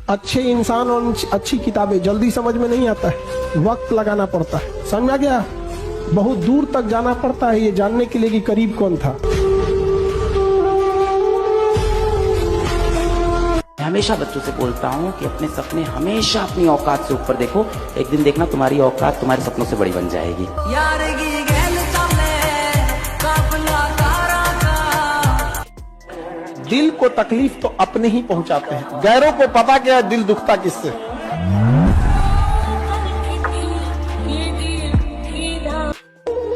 अच्छे इंसान और अच्छी किताबें जल्दी समझ में नहीं आता है, वक्त लगाना पड़ता है। समझ आ गया? बहुत दूर तक जाना पड़ता है ये जानने के लिए कि करीब कौन था। मैं हमेशा बच्चों से बोलता हूँ कि अपने सपने हमेशा अपनी औकात से ऊपर देखो। एक दिन देखना तुम्हारी औकात तुम्हारे सपनों से बड़ी बन जाएगी। दिल को तकलीफ तो अपने ही पहुंचाते हैं, गैरों को पता क्या है दिल दुखता किससे।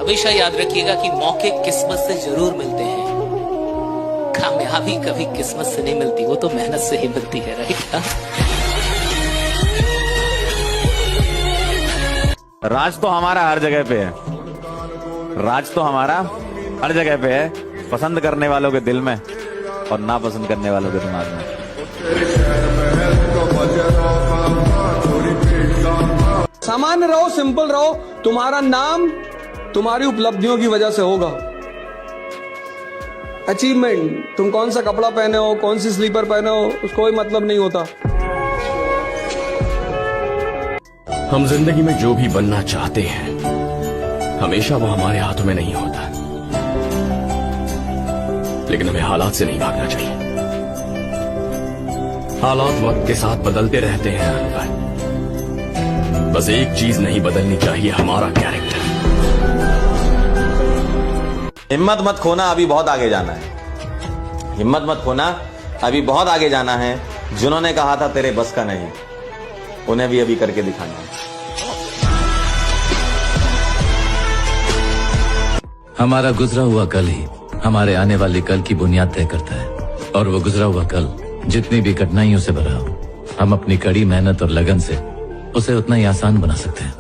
हमेशा याद रखिएगा कि मौके किस्मत से जरूर मिलते हैं, कामयाबी कभी किस्मत से नहीं मिलती, वो तो मेहनत से ही मिलती है। राइट? राज तो हमारा हर जगह पे है, राज तो हमारा हर जगह पे है, पसंद करने वालों के दिल में और नापसंद करने वालों के दिमाग में। सामान्य रहो, सिंपल रहो, तुम्हारा नाम तुम्हारी उपलब्धियों की वजह से होगा। अचीवमेंट, तुम कौन सा कपड़ा पहने हो, कौन सी स्लीपर पहने हो, उसको कोई मतलब नहीं होता। हम जिंदगी में जो भी बनना चाहते हैं हमेशा वो हमारे हाथों में नहीं होता, लेकिन हमें हालात से नहीं भागना चाहिए। हालात वक्त के साथ बदलते रहते हैं अनवर, बस एक चीज नहीं बदलनी चाहिए, हमारा कैरेक्टर। हिम्मत मत खोना, अभी बहुत आगे जाना है। हिम्मत मत खोना, अभी बहुत आगे जाना है। जिन्होंने कहा था तेरे बस का नहीं, उन्हें भी अभी करके दिखाना है। हमारा गुजरा हुआ कल ही हमारे आने वाले कल की बुनियाद तय करता है, और वो गुजरा हुआ कल जितनी भी कठिनाइयों से भरा हो, हम अपनी कड़ी मेहनत और लगन से उसे उतना ही आसान बना सकते हैं।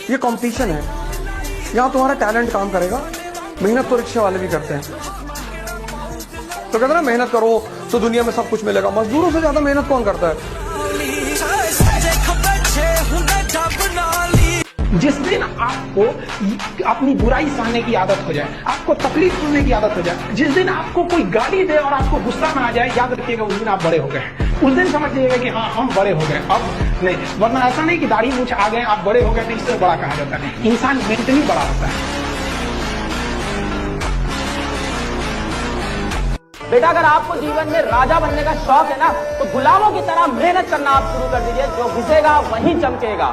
ये कंपटीशन है, यहाँ तुम्हारा टैलेंट काम करेगा। मेहनत तो रिक्शे वाले भी करते हैं, तो कहते हैं ना मेहनत करो तो दुनिया में सब कुछ मिलेगा। मजदूरों से ज्यादा मेहनत कौन करता है? जिस दिन आपको अपनी बुराई सहने की आदत हो जाए, आपको तकलीफ सुनने की आदत हो जाए, जिस दिन आपको कोई गाली दे और आपको गुस्सा ना आ जाए, याद रखिएगा उस दिन आप बड़े हो गए। उस दिन समझ लीजिएगा कि हाँ हम बड़े हो गए, अब नहीं। वरना ऐसा नहीं कि दाढ़ी मूंछ आ गए आप बड़े हो गए तो इससे बड़ा कहा जाता है। इंसान मेंटली बड़ा होता है। बेटा, अगर आपको जीवन में राजा बनने का शौक है ना, तो गुलामों की तरह मेहनत करना आप शुरू कर दीजिए। जो घिसेगा वही चमकेगा।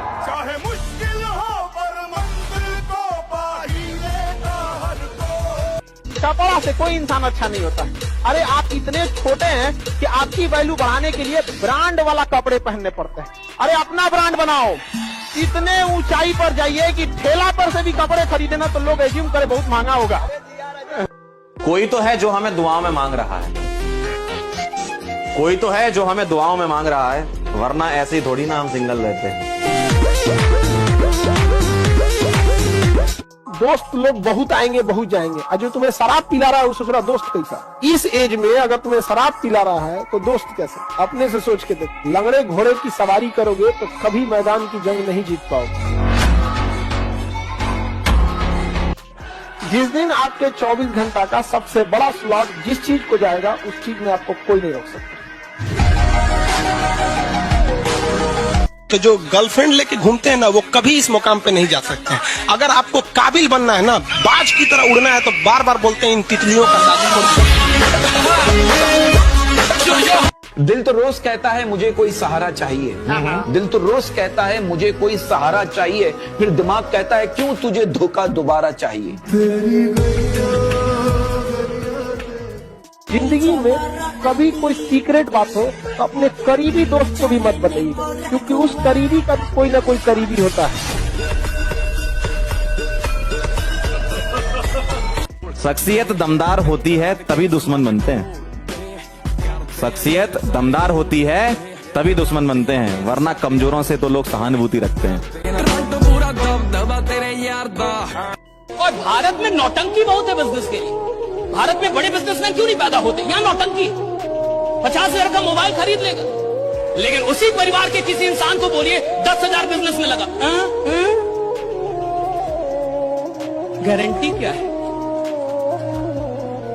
कपड़ा से कोई इंसान अच्छा नहीं होता। अरे आप इतने छोटे हैं कि आपकी वैल्यू बढ़ाने के लिए ब्रांड वाला कपड़े पहनने पड़ते हैं। अरे अपना ब्रांड बनाओ। इतने ऊंचाई पर जाइए कि ठेला पर से भी कपड़े खरीदना तो लोग एज्यूम करे बहुत महंगा होगा। कोई तो है जो हमें दुआओं में मांग रहा है, कोई तो है जो हमें दुआओं में मांग रहा है, वरना ऐसे ही थोड़ी ना हम सिंगल रहते हैं। दोस्त लोग बहुत आएंगे बहुत जाएंगे, और जो तुम्हें शराब पिला रहा है उससे सोच दोस्त कैसा। इस एज में अगर तुम्हें शराब पिला रहा है तो दोस्त कैसे? अपने से सोच के देखो। लंगड़े घोड़े की सवारी करोगे तो कभी मैदान की जंग नहीं जीत पाओगे। जिस दिन आपके 24 घंटा का सबसे बड़ा स्लॉट जिस चीज को जाएगा, उस चीज में आपको कोई नहीं रोक सकता। तो जो गर्लफ्रेंड लेके घूमते हैं ना, वो कभी इस मुकाम पे नहीं जा सकते हैं। अगर आपको काबिल बनना है ना, बाज की तरह उड़ना है, तो बार बार बोलते हैं इन तितलियों का शादी। दिल तो रोज कहता है मुझे कोई सहारा चाहिए, दिल तो रोज कहता है मुझे कोई सहारा चाहिए, फिर दिमाग कहता है क्यों तुझे धोखा दोबारा चाहिए। जिंदगी में कभी कोई सीक्रेट बात हो तो अपने करीबी दोस्त को भी मत बताइए, क्योंकि उस करीबी का कोई ना कोई करीबी होता है। शख्सियत दमदार होती है तभी दुश्मन बनते हैं, शख्सियत दमदार होती है तभी दुश्मन बनते हैं, वरना कमजोरों से तो लोग सहानुभूति रखते हैं। और भारत में नौटंकी बहुत है बिजनेस के लिए। भारत में बड़े बिजनेसमैन क्यों नहीं पैदा होते? यहाँ नौटंकी। 50,000 का मोबाइल खरीद लेगा, लेकिन उसी परिवार के किसी इंसान को बोलिए 10,000 बिजनेस में लगा, गारंटी क्या है?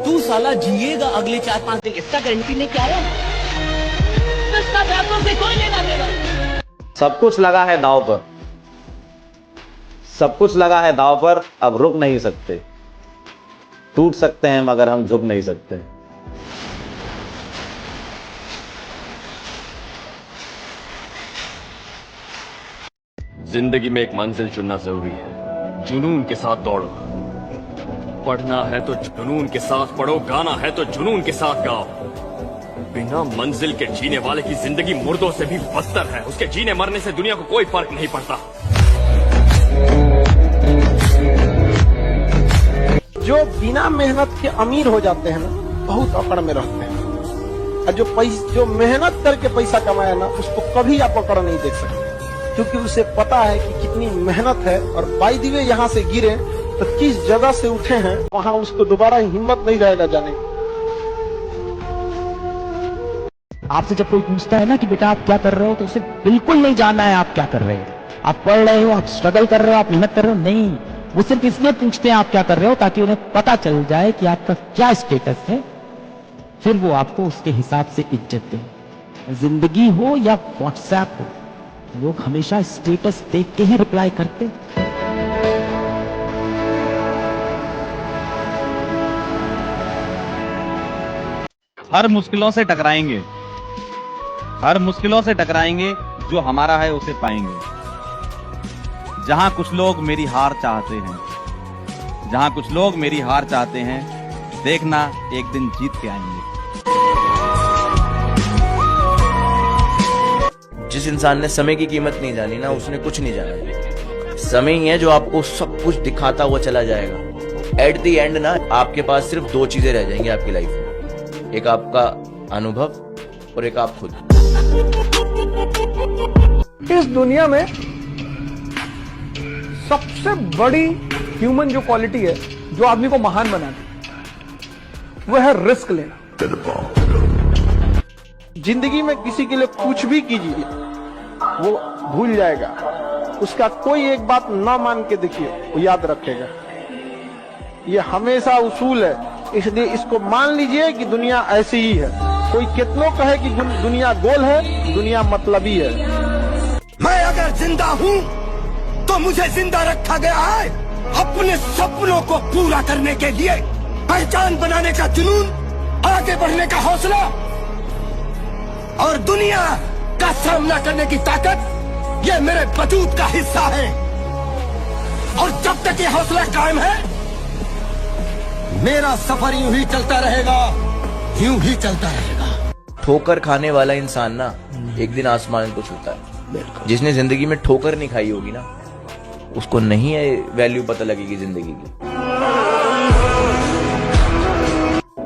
तू साला जिएगा अगले 4-5 दिन, इसका गारंटी नहीं क्या है? इसका पैसों से कोई लेना देना। सब कुछ लगा है दांव पर, सब कुछ लगा है दांव पर, अब रुक नहीं सकते। टूट सकते हैं मगर हम झुक नहीं सकते। जिंदगी में एक मंजिल चुनना जरूरी है, जुनून के साथ दौड़ो। पढ़ना है तो जुनून के साथ पढ़ो, गाना है तो जुनून के साथ गाओ। बिना मंजिल के जीने वाले की जिंदगी मुर्दों से भी बदतर है, उसके जीने मरने से दुनिया को कोई फर्क नहीं पड़ता। जो बिना मेहनत के अमीर हो जाते हैं ना, बहुत अकड़ में रहते हैं। और जो मेहनत करके पैसा कमाया ना, उसको कभी आप अकड़ नहीं देख सकते, क्योंकि उसे पता है कि कितनी मेहनत है। और बाय द वे यहाँ से गिरे तो किस जगह से उठे हैं, वहाँ उसको दोबारा हिम्मत नहीं रहेगा जाने। आपसे जब कोई पूछता है ना कि बेटा आप क्या कर रहे हो, तो उसे बिल्कुल नहीं जानना है आप क्या कर रहे हो। आप पढ़ रहे हो, आप स्ट्रगल कर रहे हो, आप मेहनत कर रहे हो, नहीं। वो सिर्फ इसलिए पूछते हैं आप क्या कर रहे हो, ताकि उन्हें पता चल जाए कि आपका क्या स्टेटस है, फिर वो आपको उसके हिसाब से इज्जत दें। जिंदगी हो या व्हाट्सएप हो, लोग हमेशा स्टेटस देख के ही रिप्लाई करते। हर मुश्किलों से टकराएंगे, हर मुश्किलों से टकराएंगे, जो हमारा है उसे पाएंगे। जहां कुछ लोग मेरी हार चाहते हैं, जहां कुछ लोग मेरी हार चाहते हैं, देखना एक दिन जीत के आएंगे। जिस इंसान ने समय की कीमत नहीं जानी ना, उसने कुछ नहीं जाना। समय ही है जो आपको सब कुछ दिखाता हुआ चला जाएगा। एट द एंड ना, आपके पास सिर्फ 2 चीजें रह जाएंगी आपकी लाइफ में, एक आपका अनुभव और एक आप खुद। इस दुनिया में सबसे बड़ी ह्यूमन जो क्वालिटी है, जो आदमी को महान बनाती है, वो है रिस्क लेना। जिंदगी में किसी के लिए कुछ भी कीजिए, वो भूल जाएगा। उसका कोई एक बात ना मान के देखिए, वो याद रखेगा। ये हमेशा उसूल है, इसलिए इसको मान लीजिए कि दुनिया ऐसी ही है। कोई कितनों कहे कि दुनिया गोल है, दुनिया मतलबी है। मैं अगर जिंदा हूँ तो मुझे जिंदा रखा गया है अपने सपनों को पूरा करने के लिए। पहचान बनाने का जुनून, आगे बढ़ने का हौसला और दुनिया का सामना करने की ताकत, ये मेरे वजूद का हिस्सा है। और जब तक ये हौसला कायम है, मेरा सफर यूं ही चलता रहेगा, यूं ही चलता रहेगा। ठोकर खाने वाला इंसान ना एक दिन आसमान को छूता है। जिसने जिंदगी में ठोकर नहीं खाई होगी ना, उसको नहीं है वैल्यू पता लगेगी जिंदगी की।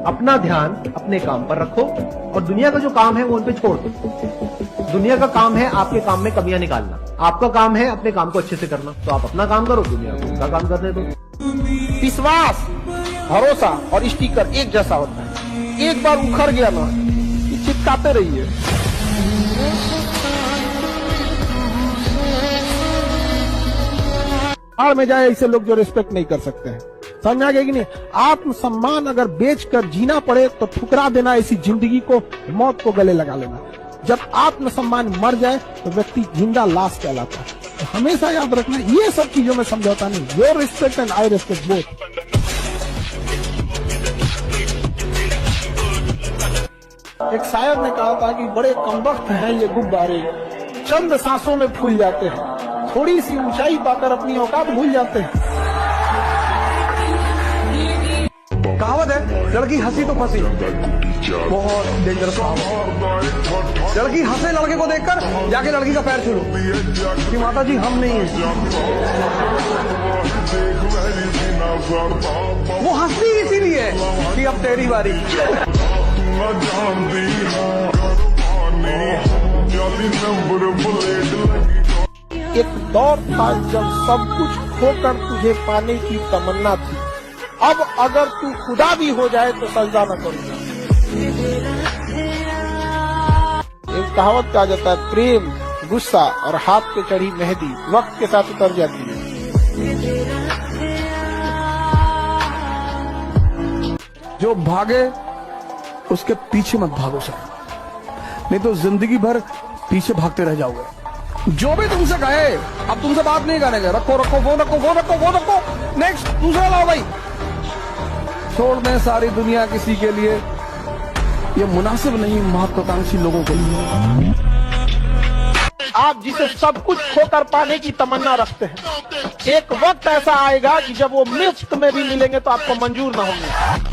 अपना ध्यान अपने काम पर रखो और दुनिया का जो काम है वो उन पे छोड़ दो। दुनिया का काम है आपके काम में कमियां निकालना, आपका काम है अपने काम को अच्छे से करना। तो आप अपना काम करो, दुनिया को उनका काम करने दो। विश्वास, भरोसा और स्टिकर एक जैसा होता है। एक बार उखड़ गया ना, चिपकाते रहिए। हार में जाए ऐसे लोग जो रिस्पेक्ट नहीं कर सकते हैं। समझ में आ गया कि नहीं? आत्मसम्मान अगर बेचकर जीना पड़े तो ठुकरा देना ऐसी जिंदगी को, मौत को गले लगा लेना। जब आत्मसम्मान मर जाए तो व्यक्ति जिंदा लाश कहलाता है। तो हमेशा याद रखना, ये सब चीजों में समझौता नहीं। Your respect and I respect both. एक शायर ने कहा था कि बड़े कमबख्त हैं ये गुब्बारे, चंद सांसों में फूल जाते हैं, थोड़ी सी ऊंचाई पाकर अपनी औकात भूल जाते हैं। कहावत है, लड़की हंसी तो फंसी। बहुत डेंजरस कहावत। लड़की हंसे लड़के को देखकर जाके लड़की का पैर छू लो कि माता जी हम नहीं है। वो हंसती इसीलिए कि अब तेरी बारी। एक दौर था जब सब कुछ खोकर तुझे पाने की तमन्ना थी। अब अगर तू खुदा भी हो जाए तो सजदा न करूंगा। एक कहावत कहा जाता है, प्रेम, गुस्सा और हाथ पे चढ़ी मेहंदी वक्त के साथ उतर जाती है। जो भागे उसके पीछे मत भागो सर, नहीं तो जिंदगी भर पीछे भागते रह जाओगे। जो भी तुमसे कहे, अब तुमसे बात नहीं करेंगे, रखो रखो वो रखो वो रखो वो रखो, नेक्स्ट दूसरा लाओ भाई। छोड़ दें सारी दुनिया किसी के लिए, ये मुनासिब नहीं महत्वाकांक्षी लोगों के लिए। आप जिसे सब कुछ खोकर पाने की तमन्ना रखते हैं, एक वक्त ऐसा आएगा कि जब वो मुफ्त में भी मिलेंगे तो आपको मंजूर ना होंगे।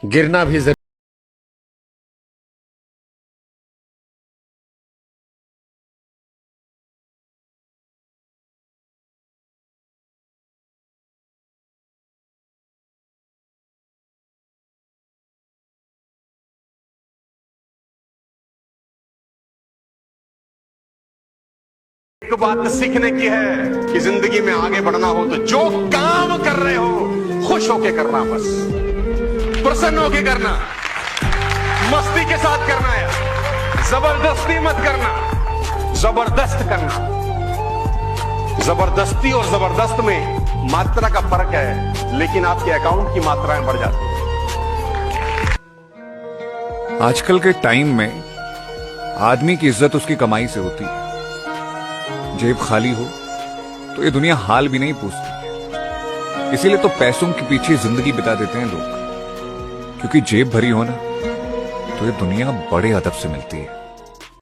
गिरना भी जरूरी। एक बात सीखने की है कि जिंदगी में आगे बढ़ना हो तो जो काम कर रहे हो खुश होके करना, बस प्रसन्न होके करना, मस्ती के साथ करना है, जबरदस्ती मत करना, जबरदस्त करना। जबरदस्ती और जबरदस्त में मात्रा का फर्क है, लेकिन आपके अकाउंट की मात्राएं बढ़ जाती है। आजकल के टाइम में आदमी की इज्जत उसकी कमाई से होती है। जेब खाली हो तो ये दुनिया हाल भी नहीं पूछती, इसीलिए तो पैसों के पीछे जिंदगी बिता देते हैं लोग, क्योंकि जेब भरी हो ना तो ये दुनिया बड़े अदब से मिलती है।